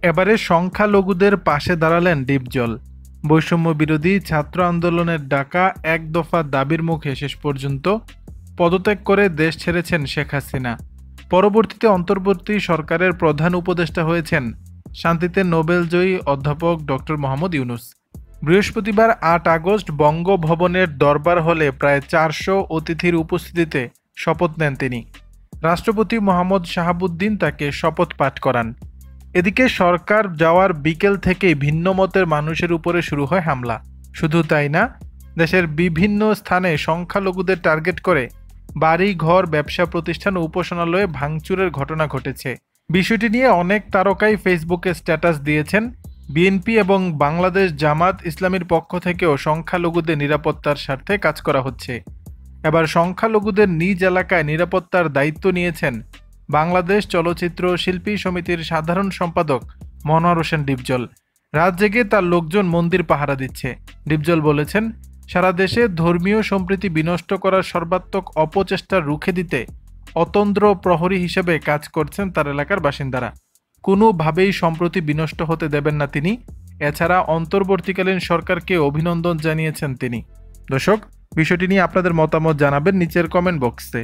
এবারে সংখ্যালঘুদের পাশে দাঁড়ালেন ডিপজল। বৈষম্য বিরোধী ছাত্র আন্দোলনের ডাকা এক দফা দাবির মুখে শেষ পর্যন্ত পদত্যাগ করে দেশ ছেড়েছেন শেখ হাসিনা। পরবর্তীতে অন্তর্বর্তী সরকারের প্রধান উপদেষ্টা হয়েছেন শান্তিতে নোবেলজয়ী অধ্যাপক ডক্টর মোহাম্মদ ইউনূস। বৃহস্পতিবার ৮ আগস্ট বঙ্গভবনের দরবার হলে প্রায় ৪০০ অতিথির উপস্থিতিতে শপথ নেন তিনি। রাষ্ট্রপতি মোহাম্মদ শাহাবুদ্দিন তাকে শপথ পাঠ করান। এদিকে সরকার যাওয়ার বিকেল থেকেই ভিন্ন মতের মানুষের উপরে শুরু হয় হামলা। শুধু তাই না, দেশের বিভিন্ন স্থানে সংখ্যালঘুদের টার্গেট করে বাড়ি ঘর, ব্যবসা প্রতিষ্ঠান ও উপাসনালয়ে ভাঙচুরের ঘটনা ঘটেছে। বিষয়টি নিয়ে অনেক তারকাই ফেসবুকে স্ট্যাটাস দিয়েছেন। বিএনপি এবং বাংলাদেশ জামাত ইসলামীর পক্ষ থেকেও সংখ্যালঘুদের নিরাপত্তার স্বার্থে কাজ করা হচ্ছে। এবার সংখ্যালঘুদের নিজ এলাকায় নিরাপত্তার দায়িত্ব নিয়েছেন বাংলাদেশ চলচ্চিত্র শিল্পী সমিতির সাধারণ সম্পাদক মনোয়ার হোসেন ডিপজল। রাত জেগে তার লোকজন মন্দির পাহারা দিচ্ছে। ডিপজল বলেছেন, সারা দেশে ধর্মীয় সম্প্রীতি বিনষ্ট করার সর্বাত্মক অপচেষ্টা রুখে দিতে অতন্দ্র প্রহরী হিসেবে কাজ করছেন তার এলাকার বাসিন্দারা। কোনোভাবেই সম্প্রীতি বিনষ্ট হতে দেবেন না তিনি। এছাড়া অন্তর্বর্তীকালীন সরকারকে অভিনন্দন জানিয়েছেন তিনি। দর্শক, বিষয়টি নিয়ে আপনাদের মতামত জানাবেন নিচের কমেন্ট বক্সে।